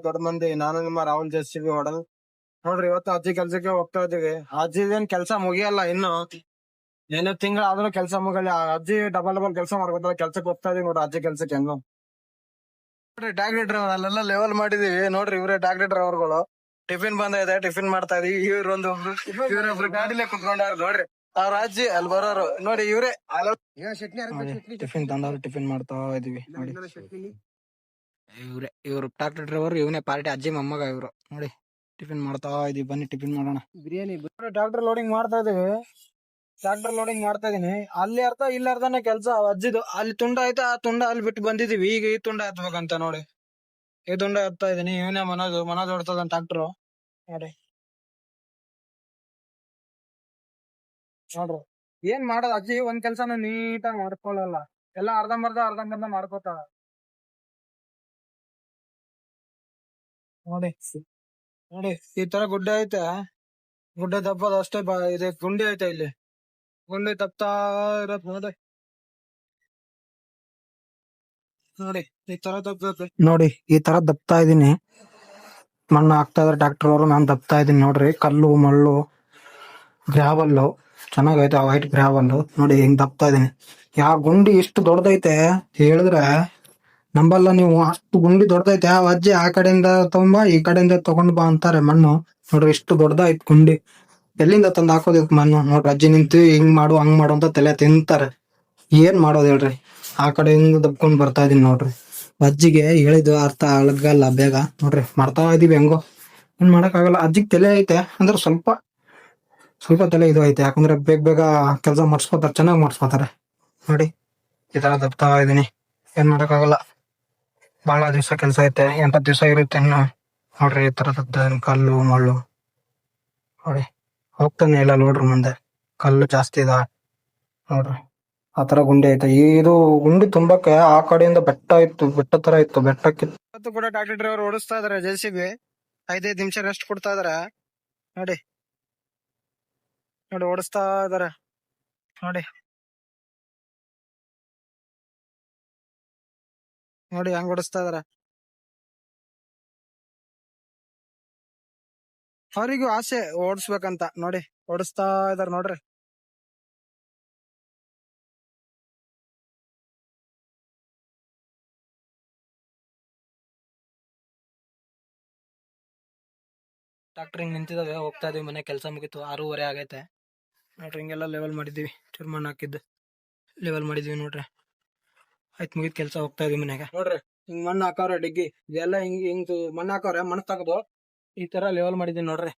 ದೊಡ್ಡ ಮಂದಿ, ನಾನು ನಿಮ್ಮ ರಾಹುಲ್ ಜೆಸಿಬಿ ಹೊಡಲ್ ನೋಡ್ರಿ. ಇವತ್ತು ಅಜ್ಜಿ ಕೆಲ್ಸಕ್ಕೆ ಹೋಗ್ತಾ ಇದೀವಿ. ಅಜ್ಜಿದೇನ್ ಕೆಲ್ಸ ಮುಗಿಯಲ್ಲ ಇನ್ನು, ಏನೋ ತಿಂಗಳ ಆದ್ರೂ ಕೆಲ್ಸ ಮುಗಿಯಲ್ಲ. ಅಜ್ಜಿ ಡಬಲ್ ಕೆಲ್ಸ ಮಾಡ್ಕೊತಾಳೆ. ಕೆಲ್ಸಕ್ಕೆ ಹೋಗ್ತಾ ಇದೀವಿ ನೋಡ್ರಿ, ಅಜ್ಜಿ ಕೆಲ್ಸಕ್ಕೆ ಹೆಂಗೋ ನೋಡ್ರಿ. ಟ್ಯಾಕ್ಸಿ ಡ್ರೈವರ್ ಅಲ್ಲೆಲ್ಲ ಲೆವೆಲ್ ಮಾಡಿದೀವಿ ನೋಡ್ರಿ. ಇವ್ರೆ ಟ್ಯಾಕ್ಸಿ ಡ್ರೈವರ್ಗಳು. ಟಿಫಿನ್ ಬಂದ ಇದೆ, ಟಿಫಿನ್ ಮಾಡ್ತಾ ಇದೀವಿ. ಇವ್ರೊಬ್ರು ಗಾಡಿಲೇ ಕುತ್ಕೊಂಡಾರ ನೋಡ್ರಿ. ಅವ್ರ ಅಜ್ಜಿ ಅಲ್ಲಿ ಬರೋರು ನೋಡಿ. ಇವ್ರೆ ಟಿಫಿನ್ ತಂದವ್ರು, ಟಿಫಿನ್ ಮಾಡ್ತಾ ಇದೀವಿ ನೋಡಿ. ಇವ್ರು ಟ್ರಾಕ್ಟರ್ ಡ್ರೈವರ್, ಇವನೇ ಪಾರ್ಟಿ ಅಜ್ಜಿ ಮೊಮ್ಮಗ ಇವ್ರು ನೋಡಿ. ಟಿಫಿನ್ ಮಾಡ್ತಾ ಇದೀವಿ, ಬನ್ನಿ ಟಿಫಿನ್ ಮಾಡೋಣ. ಬಿರಿಯಾನಿ ಟ್ರಾಕ್ಟರ್ ಲೋಡಿಂಗ್ ಮಾಡ್ತಾ ಇದೀವಿ. ಟ್ರಾಕ್ಟರ್ ಲೋಡಿಂಗ್ ಮಾಡ್ತಾ ಇದೀನಿ. ಅಲ್ಲಿ ಅರ್ಧ ಇಲ್ಲಿ ಅರ್ಧನೇ ಕೆಲ್ಸ ಅಜ್ಜಿದು. ಅಲ್ಲಿ ತುಂಡ ಆಯ್ತಾ, ಆ ತುಂಡ ಅಲ್ಲಿ ಬಿಟ್ಟು ಬಂದಿದೀವಿ. ಈಗ ಈ ತುಂಡ ಹತ್ಬೇಕಂತ ನೋಡಿ. ಈ ತುಂಡ ಹತ್ತಾ ಇದೀನಿ. ಇವನೇ ಮನೋಜ್ ಹೊಡ್ತದ ಟ್ರಾಕ್ಟರ್ ನೋಡಿ. ನೋಡ್ರಿ ಏನ್ ಮಾಡೋದು, ಅಜ್ಜಿ ಒಂದ್ ಕೆಲ್ಸನ ನೀಟಾಗಿ ಮಾಡ್ಕೊಳ್ಳಲ್ಲ. ಎಲ್ಲ ಅರ್ಧಂಬರ್ಧ ಮಾಡ್ಕೋತಾಳ ನೋಡಿ. ನೋಡಿ ಈ ತರ ಗುಡ್ಡೆ ಐತೆ, ಗುಡ್ಡೆ ದಪ್ಪದ ಅಷ್ಟೇ ಇದೆ. ಗುಂಡಿ ಐತೆ ಇಲ್ಲಿ, ಗುಂಡಿ ತಪ್ತಾ ಇರತ್ ನೋಡಿ. ನೋಡಿ ಈ ತರ ದಪ್ಪ ನೋಡಿ, ಈ ತರ ದಪ್ತಾ ಇದೀನಿ. ಮಣ್ಣು ಹಾಕ್ತಾ ಇದಾರೆ ಟ್ರಾಕ್ಟರ್ ಅವರು, ನಾನ್ ದಪ್ತಾ ಇದೀನಿ ನೋಡ್ರಿ. ಕಲ್ಲು ಮಳ್ಳು ಗ್ರಾವಲ್ಲು ಚೆನ್ನಾಗೈತೆ, ವೈಟ್ ಗ್ರಾವಲ್ಲು ನೋಡಿ. ಹಿಂಗ್ ದಪ್ತಾ ಇದೀನಿ. ಯಾವ ಗುಂಡಿ ಇಷ್ಟು ದೊಡ್ಡದೈತೆ ಹೇಳಿದ್ರೆ ನಂಬಲ್ಲ ನೀವು. ಅಷ್ಟು ಗುಂಡಿ ದೊಡ್ಡದೈತೆ. ಆ ಅಜ್ಜಿ ಆ ಕಡೆಯಿಂದ ತಗೊಂಬ, ಈ ಕಡೆಯಿಂದ ತಗೊಂಡ್ ಬಾ ಅಂತಾರೆ ಮಣ್ಣು. ನೋಡ್ರಿ ಇಷ್ಟು ದೊಡ್ಡದಾಯ್ತು ಗುಂಡಿ. ಎಲ್ಲಿಂದ ತಂದು ಹಾಕೋದಕ್ಕೆ ಮಣ್ಣು ನೋಡ್ರಿ. ಅಜ್ಜಿ ನಿಂತು ಹಿಂಗ್ ಮಾಡು ಹಂಗ್ ಮಾಡು ಅಂತ ತಲೆ ತಿಂತಾರೆ. ಏನ್ ಮಾಡೋದು ಹೇಳ್ರಿ. ಆ ಕಡೆಯಿಂದ ದಬ್ಕೊಂಡ್ ಬರ್ತಾ ಇದೀನಿ ನೋಡ್ರಿ. ಅಜ್ಜಿಗೆ ಹೇಳಿದ್ದು ಅರ್ಥ ಆಗಲ್ಲ ಬೇಗ ನೋಡ್ರಿ. ಮಾಡ್ತಾ ಇದೀವಿ ಹೆಂಗೋ, ಏನ್ ಮಾಡಕ್ ಆಗಲ್ಲ. ಅಜ್ಜಿಗ್ ತಲೆ ಐತೆ ಅಂದ್ರೆ ಸ್ವಲ್ಪ ತಲೆ ಇದು ಐತೆ. ಯಾಕಂದ್ರೆ ಬೇಗ ಕೆಲಸ ಮಾಡ್ಸ್ಕೊತಾರೆ, ಚೆನ್ನಾಗಿ ಮಾಡ್ಸ್ಕೊತಾರೆ ನೋಡಿ. ಈ ತರ ದಬ್ತಾ ಇದೀನಿ, ಏನ್ ಮಾಡಕ್ ಆಗಲ್ಲ. ಬಹಳ ದಿವ್ಸ ಕೆಲ್ಸ ಐತೆ, 80 ದಿವ್ಸ ಇರುತ್ತೆ ಇನ್ನು ನೋಡ್ರಿ. ಈ ತರ ದಬ್ತಾ ಕಲ್ಲು ಮಳ್ಳು ನೋಡಿ. ಹೋಗ್ತಾನೆ ಇಲ್ಲ ನೋಡ್ರಿ ಮುಂದೆ, ಕಲ್ಲು ಜಾಸ್ತಿ ಇದಾವೆ ನೋಡ್ರಿ. ಆ ತರ ಗುಂಡಿ ಐತೆ. ಇದು ಗುಂಡಿ ತುಂಬಕ್ಕೆ ಆ ಕಡೆಯಿಂದ ಬೆಟ್ಟ ಇತ್ತು, ಬೆಟ್ಟ ತರ ಇತ್ತು. ಬೆಟ್ಟಕ್ಕೆ ಕೂಡ ಟ್ರಾಕ್ಟರ್ ಡ್ರೈವರ್ ಓಡಿಸ್ತಾ ಇದಾರೆ. ಜೆಸಿಬಿ 5 ನಿಮಿಷ ರೆಸ್ಟ್ ಕೊಡ್ತಾ ಇದಾರೆ ನೋಡಿ. ಓಡಿಸ್ತಾ ಇದಾರೆ ನೋಡಿ. ನೋಡಿ ಹೆಂಗ್ ಓಡಿಸ್ತಾ ಇದಾರೆ. ಅವರಿಗೂ ಆಸೆ ಓಡಿಸ್ಬೇಕಂತ ನೋಡಿ, ಓಡಿಸ್ತಾ ಇದಾರೆ ನೋಡ್ರಿ. ಟ್ರಾಕ್ಟರ್ ಹಿಂಗ್ ನಿಂತಿದಾವೆ, ಹೋಗ್ತಾ ಇದೀವಿ ಮನೆ. ಕೆಲಸ ಮುಗಿತು, 6:30 ಆಗೈತೆ ನೋಡ್ರಿ. ಹಿಂಗೆಲ್ಲ ಲೆವೆಲ್ ಮಾಡಿದೀವಿ, ಚುರ್ಮಣ್ಣ್ ಹಾಕಿದ್ದು ಲೆವೆಲ್ ಮಾಡಿದೀವಿ ನೋಡ್ರಿ. ಆಯ್ತು ಮುಗಿತ್ ಕೆಲ್ಸ, ಹೋಗ್ತಾ ಇದೀವಿ ಮನೆಗೆ ನೋಡ್ರಿ. ಹಿಂಗ್ ಮಣ್ಣು ಹಾಕವ್ರೆ ಡಿಗ್ಗಿ ಇದೆಲ್ಲ. ಹಿಂಗ್ ಮಣ್ಣು ಹಾಕವ್ರೆ, ಮಣ್ಣು ತೆಗೆದು ಈ ತರ ಲೆವೆಲ್ ಮಾಡಿದೀನಿ ನೋಡ್ರಿ.